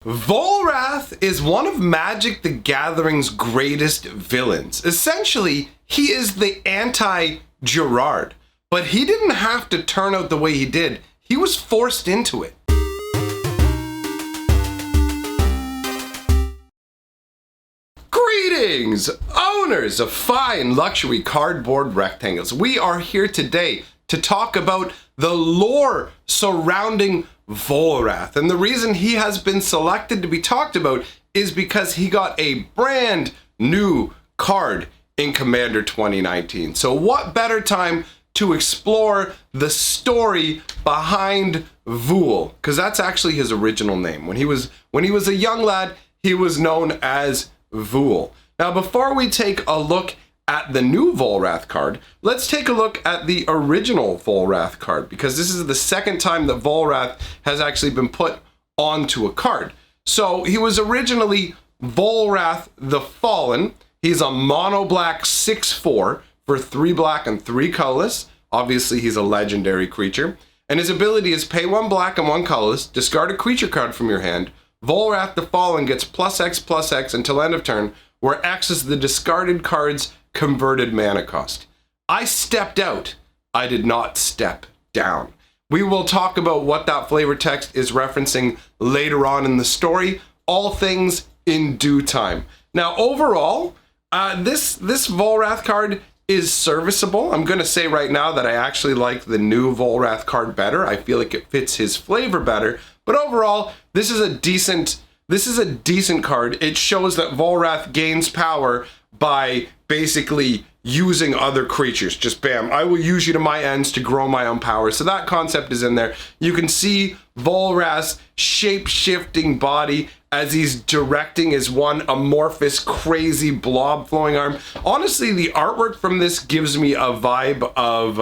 Volrath is one of Magic the Gathering's greatest villains. Essentially, he is the anti-Gerard, but he didn't have to turn out the way he did. He was forced into it. Greetings, owners of fine luxury cardboard rectangles. We are here today to talk about the lore surrounding Volrath. And the reason he has been selected to be talked about is because he got a brand new card in Commander 2019. So what better time to explore the story behind Vul, because that's actually his original name. When he was a young lad, he was known as Vul. Now, before we take a look at the new Volrath card, let's take a look at the original Volrath card, because this is the second time that Volrath has actually been put onto a card. So he was originally Volrath the Fallen. He's a mono black 6/4 for 3 black and 3 colorless. Obviously, he's a legendary creature. And his ability is pay 1 black and 1 colorless, discard a creature card from your hand. Volrath the Fallen gets +X/+X until end of turn, where X is the discarded card's converted mana cost. I stepped out. I did not step down. We will talk about what that flavor text is referencing later on in the story. All things in due time. Now, overall, this Volrath card is serviceable. I'm going to say right now that I actually like the new Volrath card better. I feel like it fits his flavor better. But overall, this is a decent card. It shows that Volrath gains power by basically using other creatures. Just bam, I will use you to my ends to grow my own power. So that concept is in there. You can see Volrath's shape-shifting body as he's directing his one amorphous, crazy blob flowing arm. Honestly, the artwork from this gives me a vibe of,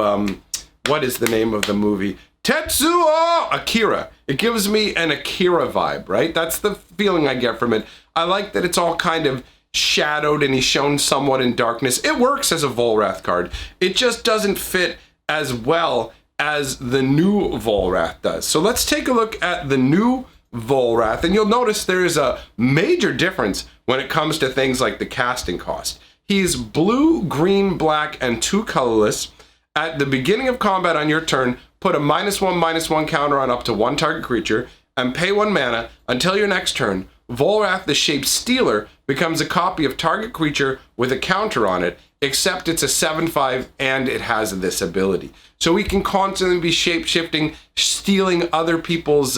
what is the name of the movie? Tetsuo Akira. It gives me an Akira vibe, right? That's the feeling I get from it. I like that it's all kind of shadowed and he's shown somewhat in darkness. It works as a Volrath card. It just doesn't fit as well as the new Volrath does. So let's take a look at the new Volrath, and you'll notice there is a major difference when it comes to things like the casting cost. He's blue, green, black, and 2 colorless. At the beginning of combat on your turn, put a -1/-1 counter on up to 1 target creature, and pay 1 mana until your next turn. Volrath the Shape Stealer becomes a copy of target creature with a counter on it, except it's a 7/5 and it has this ability. So we can constantly be shape-shifting, stealing other people's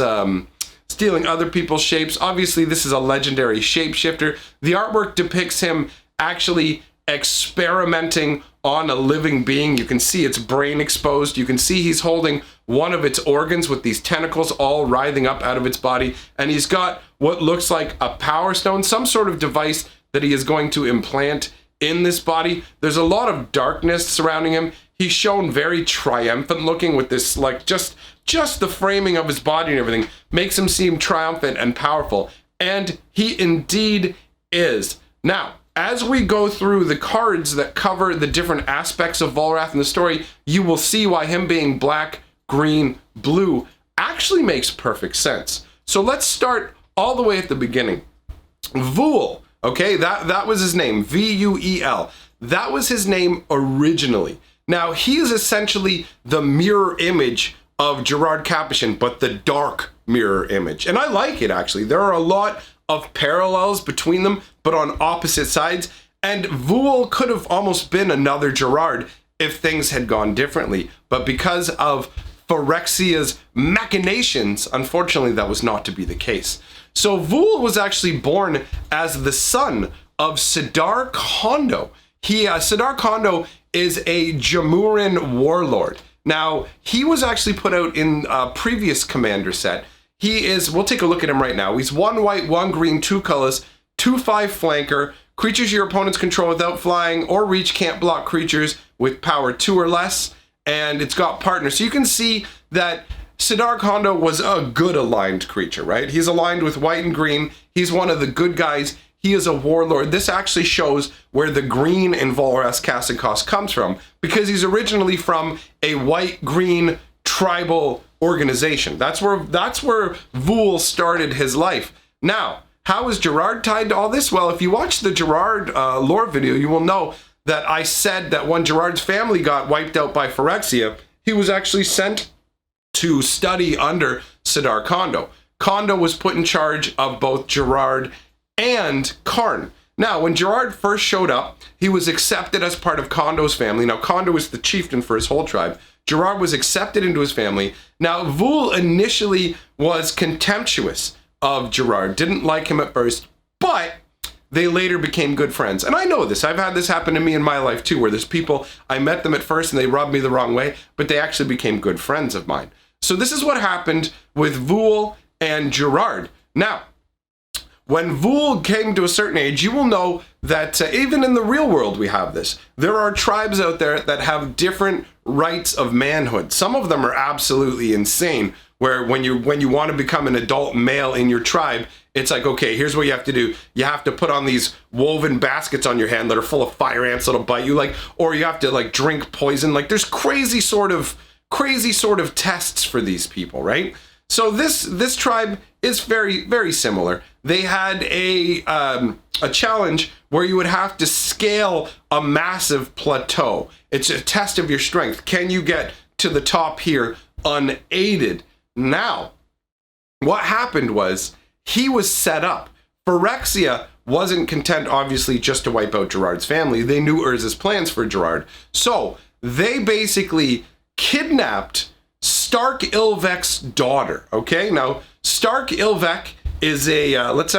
shapes. Obviously, this is a legendary shapeshifter. The artwork depicts him actually experimenting on a living being. You can see its brain exposed. You can see he's holding one of its organs with these tentacles all writhing up out of its body. And he's got what looks like a power stone, some sort of device that he is going to implant in this body. There's a lot of darkness surrounding him. He's shown very triumphant looking with this, like, just the framing of his body and everything makes him seem triumphant and powerful. And he indeed is. Now, as we go through the cards that cover the different aspects of Volrath in the story, you will see why him being black, green, blue actually makes perfect sense. So let's start all the way at the beginning. Vul, okay, that was his name, V-U-E-L. That was his name originally. Now, he is essentially the mirror image of Gerard Capuchin, but the dark mirror image. And I like it, actually. There are a lot of parallels between them, but on opposite sides. And Vul could have almost been another Gerard if things had gone differently. But because of Phyrexia's machinations, unfortunately, that was not to be the case. So Vul was actually born as the son of Sidar Kondo. Sidar Kondo is a Jamuran warlord. Now, he was actually put out in a previous commander set. We'll take a look at him right now. He's 1 white, 1 green, 2 colorless, 2/5 flanker. Creatures your opponents control without flying or reach can't block creatures with power 2 or less. And it's got partners. So you can see that Sidar Kondo was a good aligned creature, right? He's aligned with white and green. He's one of the good guys. He is a warlord. This actually shows where the green in Volrath's casting cost comes from, because he's originally from a white-green tribal organization. That's where Vul started his life. Now, how is Gerard tied to all this? Well, if you watch the Gerard lore video, you will know that I said that when Gerard's family got wiped out by Phyrexia, he was actually sent to study under Sidar Kondo. Kondo was put in charge of both Gerard and Karn. Now, when Gerard first showed up, he was accepted as part of Kondo's family. Now, Kondo was the chieftain for his whole tribe. Gerard was accepted into his family. Now, Vul initially was contemptuous of Gerard, didn't like him at first, but they later became good friends. And I know this. I've had this happen to me in my life too, where there's people, I met them at first and they rubbed me the wrong way, but they actually became good friends of mine. So this is what happened with Vul and Gerard. Now, when Vul came to a certain age, you will know that even in the real world we have this. There are tribes out there that have different rights of manhood. Some of them are absolutely insane, where when you want to become an adult male in your tribe, it's like, okay, here's what you have to do. You have to put on these woven baskets on your hand that are full of fire ants that'll bite you, like, or you have to like drink poison. Like there's crazy sort of tests for these people, right? So this tribe is very, very similar. They had a challenge where you would have to scale a massive plateau. It's a test of your strength. Can you get to the top here unaided? Now, what happened was he was set up. Phyrexia wasn't content, obviously, just to wipe out Gerard's family. They knew Urza's plans for Gerard. So they basically kidnapped Stark Ilvek's daughter, okay? Now, Stark Ilvek is a, let's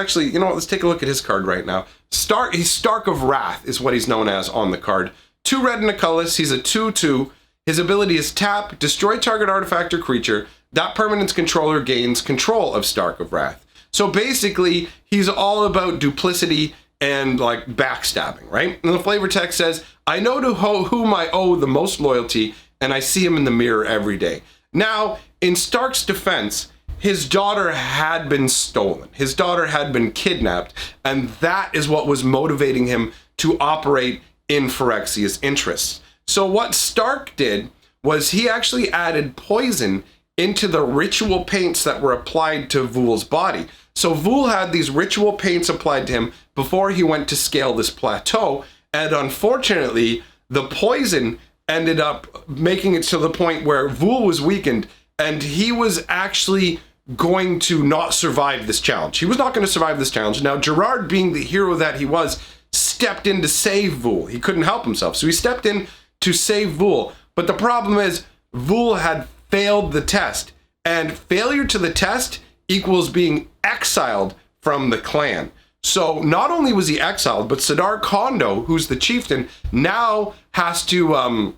take a look at his card right now. He's Starke of Wrath is what he's known as on the card. 2 red and a colorless, he's a 2/2. His ability is tap, destroy target artifact or creature. That permanent's controller gains control of Starke of Wrath. So basically, he's all about duplicity and like backstabbing, right? And the flavor text says, I know to whom I owe the most loyalty, and I see him in the mirror every day. Now, in Stark's defense, his daughter had been stolen. His daughter had been kidnapped, and that is what was motivating him to operate in Phyrexia's interests. So what Stark did was he actually added poison into the ritual paints that were applied to Vul's body. So Vul had these ritual paints applied to him before he went to scale this plateau, and unfortunately, the poison ended up making it to the point where Vul was weakened, and he was actually going to not survive this challenge. He was not going to survive this challenge. Now, Gerard, being the hero that he was, stepped in to save Vul. He couldn't help himself, so he stepped in to save Vul. But the problem is, Vul had failed the test, and failure to the test equals being exiled from the clan. So not only was he exiled, but Sidar Kondo, who's the chieftain, now has to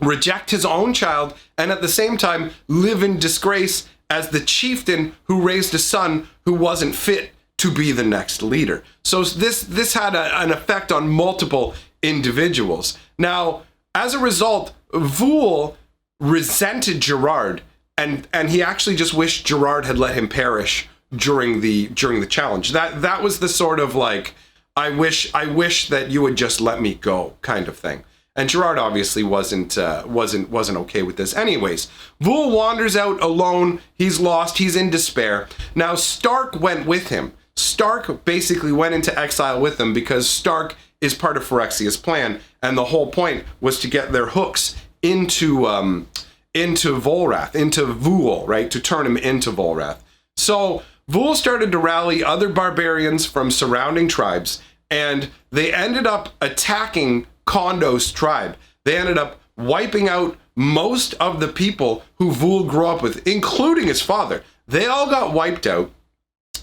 reject his own child and at the same time live in disgrace as the chieftain who raised a son who wasn't fit to be the next leader. So this had an effect on multiple individuals. Now, as a result, Vul resented Gerard, and he actually just wished Gerard had let him perish during the challenge. That was the sort of like, I wish that you would just let me go kind of thing. And Gerard obviously wasn't okay with this. Anyways, Vul wanders out alone. He's lost. He's in despair. Now Stark went with him. Stark basically went into exile with him because Stark is part of Phyrexia's plan, and the whole point was to get their hooks into Volrath, into Vul, right? To turn him into Volrath. So Vul started to rally other barbarians from surrounding tribes, and they ended up attacking Kondo's tribe. They ended up wiping out most of the people who Vul grew up with, including his father. They all got wiped out.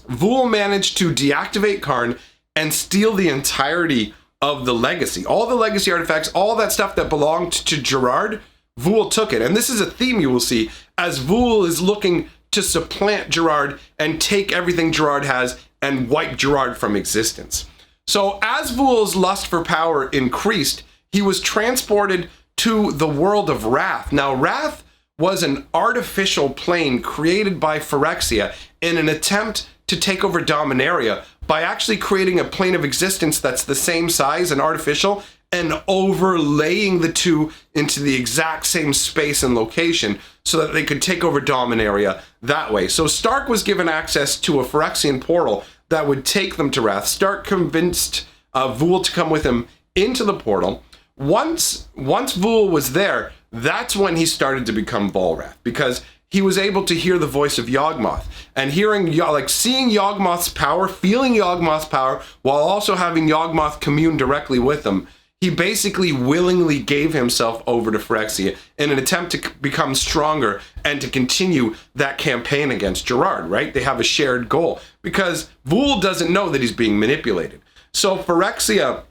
Vul managed to deactivate Karn and steal the entirety of the legacy. All the legacy artifacts, all that stuff that belonged to Gerard, Vul took it. And this is a theme you will see as Vul is looking to supplant Gerard and take everything Gerard has and wipe Gerard from existence. So as Vul's lust for power increased, he was transported to the world of Wrath. Now, Wrath was an artificial plane created by Phyrexia in an attempt to take over Dominaria by actually creating a plane of existence that's the same size and artificial and overlaying the two into the exact same space and location so that they could take over Dominaria that way. So Stark was given access to a Phyrexian portal that would take them to Wrath. Stark convinced Vul to come with him into the portal. Once Vul was there, that's when he started to become Volrath, because he was able to hear the voice of Yawgmoth, and seeing Yawgmoth's power, feeling Yawgmoth's power, while also having Yawgmoth commune directly with him. He basically willingly gave himself over to Phyrexia in an attempt to become stronger and to continue that campaign against Gerard, right? They have a shared goal, because Vul doesn't know that he's being manipulated. So Phyrexia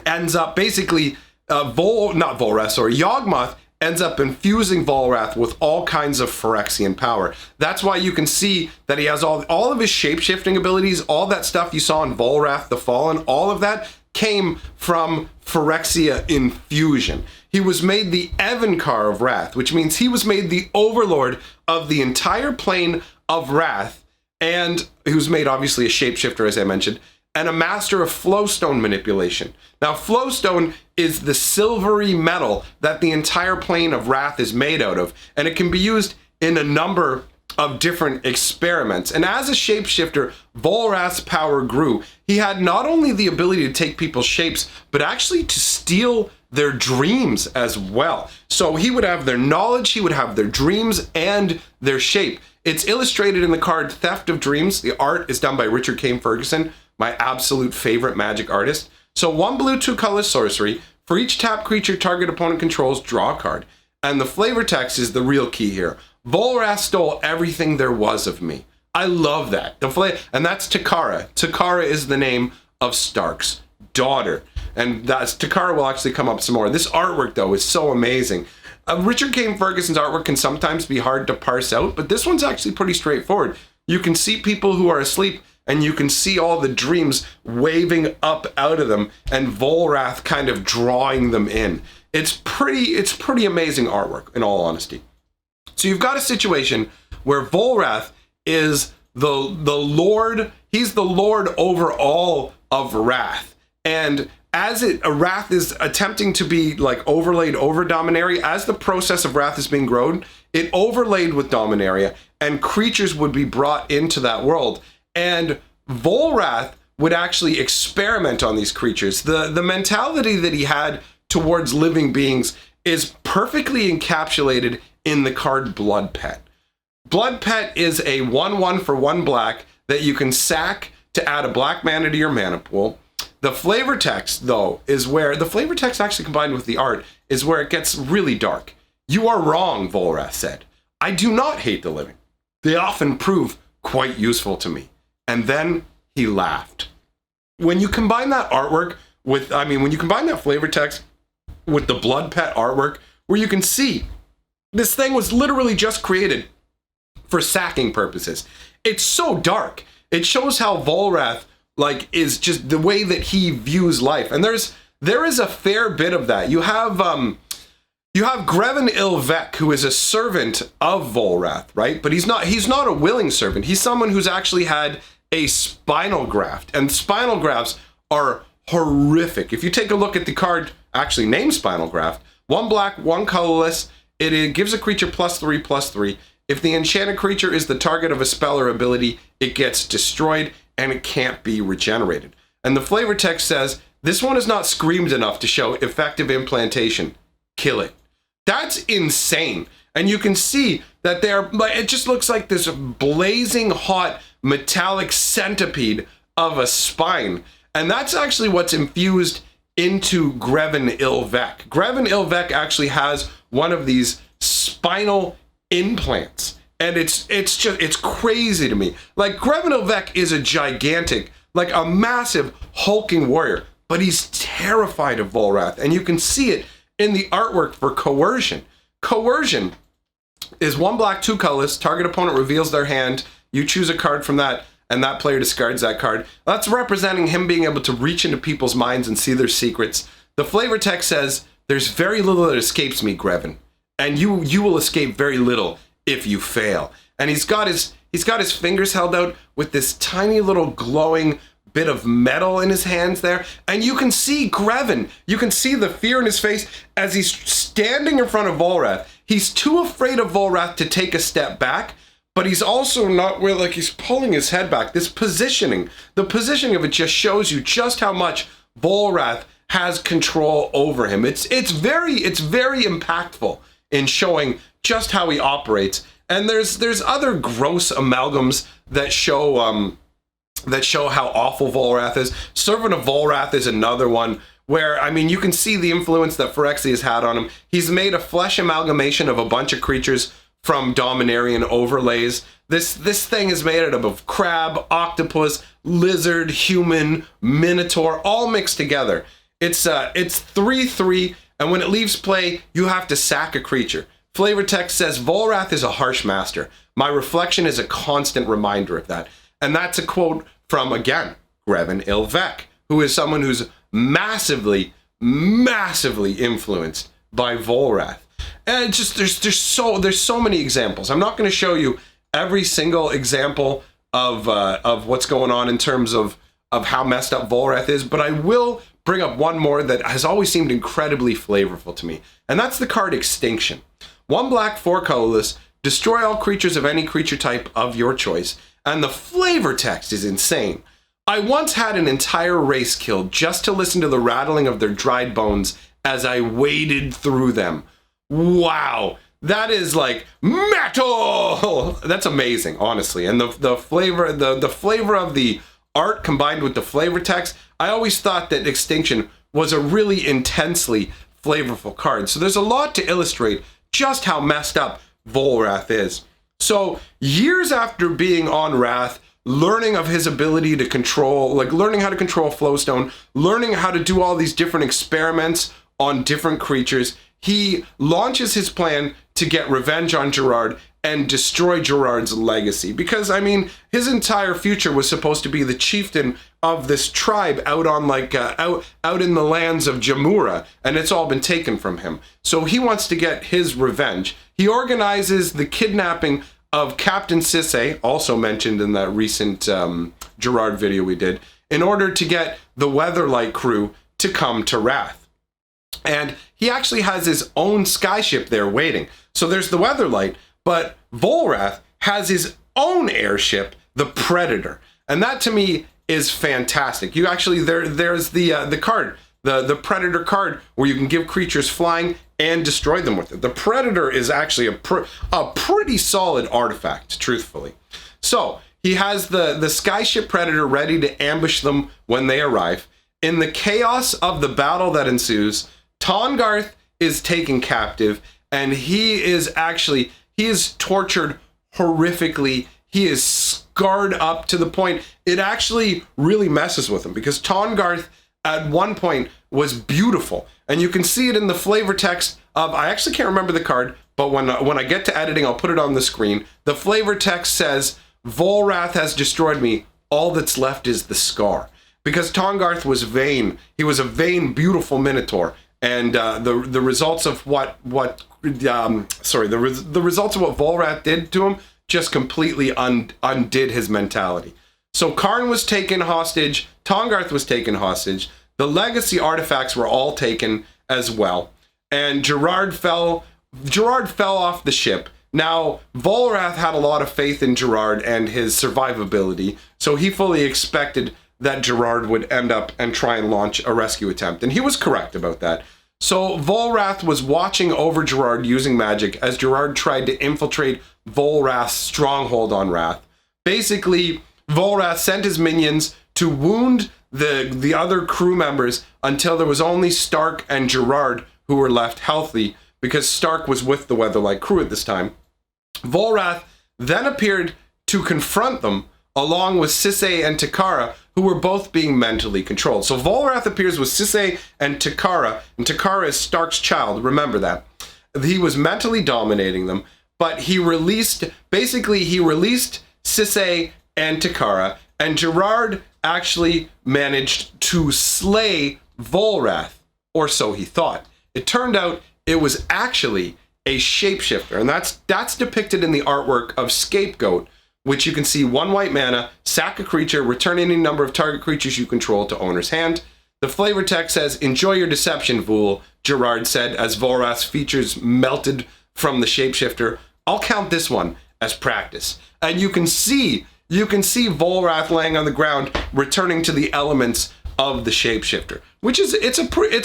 ends up basically, Yawgmoth ends up infusing Volrath with all kinds of Phyrexian power. That's why you can see that he has all of his shape-shifting abilities, all that stuff you saw in Volrath the Fallen, all of that came from Phyrexia infusion. He was made the Evankar of Wrath, which means he was made the overlord of the entire plane of Wrath, and he was made obviously a shapeshifter, as I mentioned, and a master of flowstone manipulation. Now, flowstone is the silvery metal that the entire plane of Wrath is made out of, and it can be used in a number of different experiments. And as a shapeshifter, Volrath's power grew. He had not only the ability to take people's shapes, but actually to steal their dreams as well. So he would have their knowledge, he would have their dreams, and their shape. It's illustrated in the card Theft of Dreams. The art is done by Richard Kane Ferguson, my absolute favorite magic artist. So 1 blue, 2 colorless sorcery. For each tap creature target opponent controls, draw a card. And the flavor text is the real key here. Volrath stole everything there was of me. I love that. And that's Takara. Takara is the name of Stark's daughter. And Takara will actually come up some more. This artwork, though, is so amazing. Richard Kane Ferguson's artwork can sometimes be hard to parse out, but this one's actually pretty straightforward. You can see people who are asleep, and you can see all the dreams waving up out of them, and Volrath kind of drawing them in. It's pretty amazing artwork, in all honesty. So you've got a situation where Volrath is the lord. He's the lord over all of Wrath, and as Wrath is attempting to be like overlaid over Dominaria, as the process of Wrath is being grown, it overlaid with Dominaria, and creatures would be brought into that world. And Volrath would actually experiment on these creatures. The mentality that he had towards living beings is perfectly encapsulated in the card Blood Pet. Blood Pet is a 1/1 for 1 black that you can sack to add a black mana to your mana pool. The flavor text, though, is where the flavor text actually combined with the art is where it gets really dark. You are wrong, Volrath said. I do not hate the living. They often prove quite useful to me. And then he laughed. When you combine that artwork with, when you combine that flavor text with the Blood Pet artwork, where you can see this thing was literally just created for sacking purposes. It's so dark. It shows how Volrath is just the way that he views life. And there is a fair bit of that. You have Grevin Ilvek, who is a servant of Volrath, right? But he's not a willing servant. He's someone who's actually had a spinal graft, and spinal grafts are horrific. If you take a look at the card actually named Spinal Graft, 1 black, 1 colorless, it gives a creature +3/+3. If the enchanted creature is the target of a spell or ability, it gets destroyed and it can't be regenerated. And the flavor text says, this one is not screamed enough to show effective implantation. Kill it. That's insane. And you can see that it just looks like this blazing hot metallic centipede of a spine. And that's actually what's infused into Grevin Ilvek. Grevin Ilvek actually has one of these spinal implants. And it's crazy to me. Like, Grevin Ilvek is a gigantic, a massive hulking warrior, but he's terrified of Volrath. And you can see it in the artwork for Coercion. Coercion is 1 black, 2 colorless. Target opponent reveals their hand. You choose a card from that, and that player discards that card. That's representing him being able to reach into people's minds and see their secrets. The flavor text says, there's very little that escapes me, Grevin, and you will escape very little if you fail. And he's got his fingers held out with this tiny little glowing bit of metal in his hands there, and you can see Grevin. You can see the fear in his face as he's standing in front of Volrath. He's too afraid of Volrath to take a step back, but he's also not where, like, he's pulling his head back. This positioning, the positioning of it just shows you just how much Volrath has control over him. It's very impactful in showing just how he operates. And there's other gross amalgams that show how awful Volrath is. Servant of Volrath is another one where, I mean, you can see the influence that Phyrexian has had on him. He's made a flesh amalgamation of a bunch of creatures from Dominarian overlays. This thing is made out of crab, octopus, lizard, human, minotaur, all mixed together. It's 3/3, and when it leaves play, you have to sack a creature. Flavor text says, Volrath is a harsh master. My reflection is a constant reminder of that. And that's a quote from, again, Greven Ilvek, who is someone who's massively influenced by Volrath. And just there's so many examples. I'm not going to show you every single example of what's going on in terms of how messed up Volrath is, but I will bring up one more that has always seemed incredibly flavorful to me, and that's the card Extinction. 1 black, 4 colorless, destroy all creatures of any creature type of your choice, and the flavor text is insane. I once had an entire race killed just to listen to the rattling of their dried bones as I waded through them. Wow, that is like metal! That's amazing, honestly. And the flavor of the art combined with the flavor text, I always thought that Extinction was a really intensely flavorful card. So there's a lot to illustrate just how messed up Volrath is. So years after being on Wrath, learning of his ability to control, like learning how to control Flowstone, learning how to do all these different experiments on different creatures, he launches his plan to get revenge on Gerard and destroy Gerard's legacy. Because, I mean, his entire future was supposed to be the chieftain of this tribe out on, like, out in the lands of Jamura, and it's all been taken from him. So he wants to get his revenge. He organizes the kidnapping of Captain Sisse, also mentioned in that recent Gerard video we did, in order to get the Weatherlight crew to come to Wrath. And he actually has his own skyship there waiting. So there's the Weatherlight, but Volrath has his own airship, the Predator. And that to me is fantastic. You actually, there's the card, the Predator card, where you can give creatures flying and destroy them with it. The Predator is actually a pretty solid artifact, truthfully. So he has the skyship Predator ready to ambush them when they arrive. In the chaos of the battle that ensues, Tahngarth is taken captive, and he is tortured horrifically. He is scarred up to the point it actually really messes with him, because Tahngarth at one point was beautiful, and you can see it in the flavor text of, I actually can't remember the card, but when I get to editing, I'll put it on the screen. The flavor text says, Volrath has destroyed me. All that's left is the scar. Because Tahngarth was vain. He was a vain, beautiful Minotaur. And the results of the results of what Volrath did to him just completely undid his mentality. So Karn was taken hostage, Tahngarth was taken hostage, the legacy artifacts were all taken as well, and Gerard fell off the ship. Now, Volrath had a lot of faith in Gerard and his survivability, so he fully expected that Gerard would end up and try and launch a rescue attempt, and he was correct about that. So Volrath was watching over Gerard using magic as Gerard tried to infiltrate Volrath's stronghold on Wrath. Basically, Volrath sent his minions to wound the other crew members until there was only Stark and Gerard who were left healthy, because Stark was with the Weatherlight crew at this time. Volrath then appeared to confront them along with Sisse and Takara, who were both being mentally controlled. So Volrath appears with Sisse and Takara is Stark's child, remember that. He was mentally dominating them, but he released Sisse and Takara, and Gerard actually managed to slay Volrath, or so he thought. It turned out it was actually a shapeshifter, and that's depicted in the artwork of Scapegoat, which you can see 1 white mana, sack a creature, return any number of target creatures you control to owner's hand. The flavor text says, enjoy your deception, Vool, Gerard said as Volrath's features melted from the shapeshifter. I'll count this one as practice. And you can see Volrath laying on the ground, returning to the elements of the shapeshifter, which is it's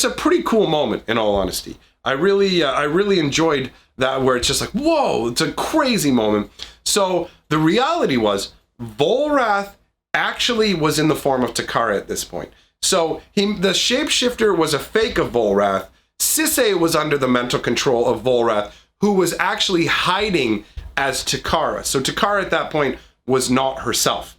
a pretty cool moment, in all honesty. I really enjoyed that, where it's just like, whoa, it's a crazy moment. So the reality was Volrath actually was in the form of Takara at this point. So the shapeshifter was a fake of Volrath. Sisay was under the mental control of Volrath, who was actually hiding as Takara. So Takara at that point was not herself.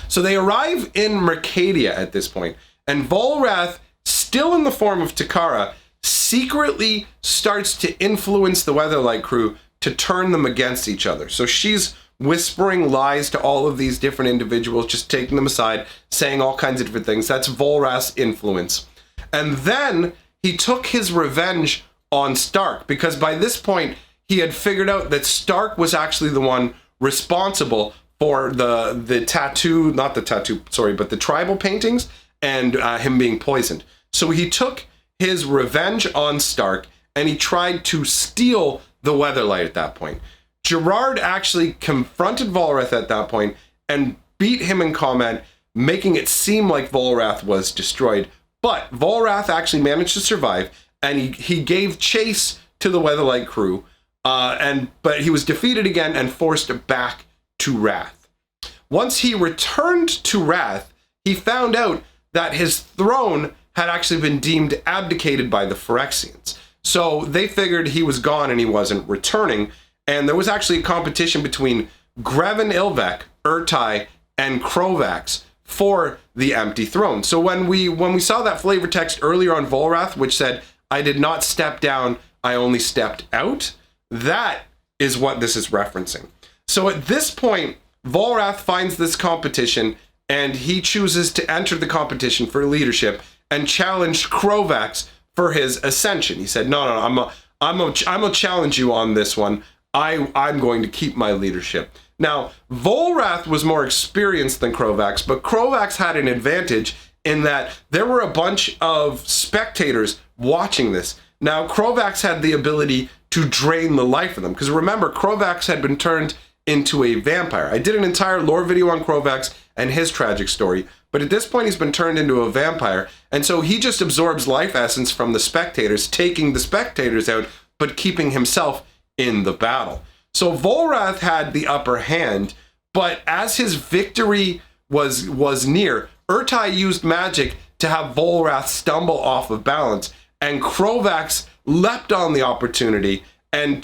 So they arrive in Mercadia at this point, and Volrath, still in the form of Takara, secretly starts to influence the Weatherlight crew to turn them against each other. So she's whispering lies to all of these different individuals, just taking them aside, saying all kinds of different things. That's Volrath's influence. And then he took his revenge on Stark, because by this point he had figured out that Stark was actually the one responsible for the tattoo, not the tattoo, sorry, but the tribal paintings and him being poisoned. So he took his revenge on Stark and he tried to steal the Weatherlight at that point. Gerard actually confronted Volrath at that point and beat him in combat, making it seem like Volrath was destroyed. But Volrath actually managed to survive, and he gave chase to the Weatherlight crew, but he was defeated again and forced back to Wrath. Once he returned to Wrath, he found out that his throne had actually been deemed abdicated by the Phyrexians. So they figured he was gone and he wasn't returning, and there was actually a competition between Greven Ilvek, Urtai, and Krovax for the empty throne. So when we saw that flavor text earlier on Volrath, which said, "I did not step down, I only stepped out," that is what this is referencing. So at this point, Volrath finds this competition and he chooses to enter the competition for leadership and challenge Krovax for his ascension. He said, no, I'm gonna challenge you on this one. I'm going to keep my leadership. Now, Volrath was more experienced than Krovax, but Krovax had an advantage in that there were a bunch of spectators watching this. Now, Krovax had the ability to drain the life of them, because remember, Krovax had been turned into a vampire. I did an entire lore video on Krovax and his tragic story, but at this point he's been turned into a vampire, and so he just absorbs life essence from the spectators, taking the spectators out, but keeping himself in the battle. So Volrath had the upper hand, but as his victory was near, Urtai used magic to have Volrath stumble off of balance, and Krovax leapt on the opportunity and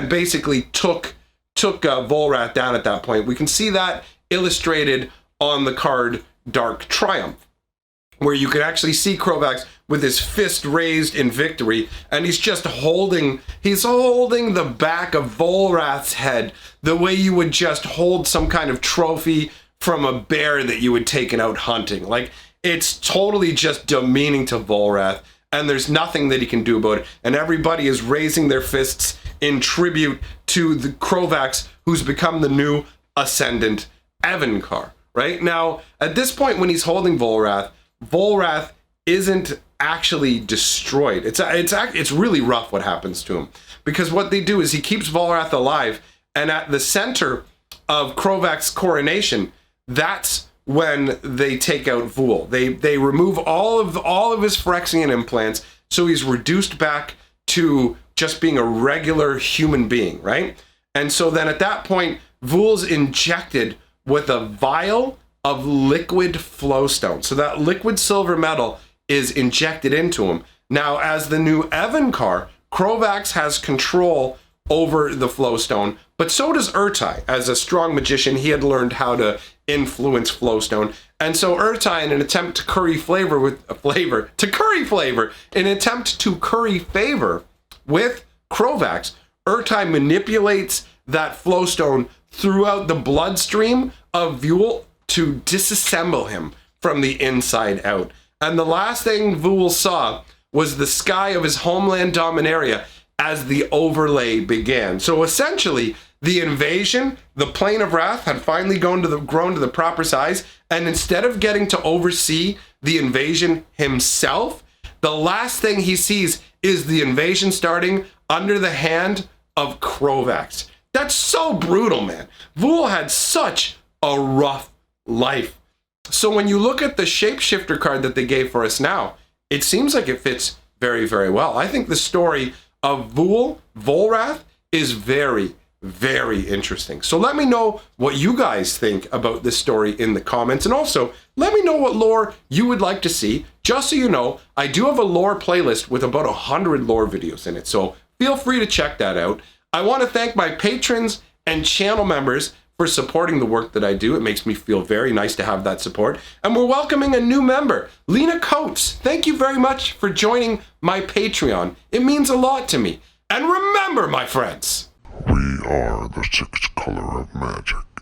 basically took Volrath down at that point. We can see that illustrated on the card Dark Triumph, where you can actually see Krovax with his fist raised in victory, and he's holding the back of Volrath's head the way you would just hold some kind of trophy from a bear that you had taken out hunting. Like, it's totally just demeaning to Volrath, and there's nothing that he can do about it, and everybody is raising their fists in tribute to the Krovax, who's become the new Ascendant Evencar. Right now, at this point when he's holding Volrath, Volrath isn't actually destroyed. It's really rough what happens to him, because what they do is he keeps Volrath alive, and at the center of Krovax's coronation, that's when they take out Vul. They remove all of his Phyrexian implants, so he's reduced back to just being a regular human being, right? And so then at that point, Vul's injected with a vial of liquid flowstone. So that liquid silver metal is injected into him. Now, as the new Evencar, Krovax has control over the flowstone, but so does Urtai. As a strong magician, he had learned how to influence flowstone. And so Urtai, in an attempt to curry favor with Krovax, Urtai manipulates that flowstone throughout the bloodstream of Vul to disassemble him from the inside out. And the last thing Vul saw was the sky of his homeland Dominaria as the overlay began. So essentially, the invasion, the Plane of Wrath, had finally grown to the proper size, and instead of getting to oversee the invasion himself, the last thing he sees is the invasion starting under the hand of Krovax. That's so brutal, man. Vul had such a rough life. So when you look at the shapeshifter card that they gave for us now, it seems like it fits very, very well. I think the story of Volrath is very, very interesting. So let me know what you guys think about this story in the comments. And also, let me know what lore you would like to see. Just so you know, I do have a lore playlist with about 100 lore videos in it. So feel free to check that out. I want to thank my patrons and channel members for supporting the work that I do. It makes me feel very nice to have that support. And we're welcoming a new member, Lena Coates. Thank you very much for joining my Patreon. It means a lot to me. And remember, my friends, we are the sixth color of magic.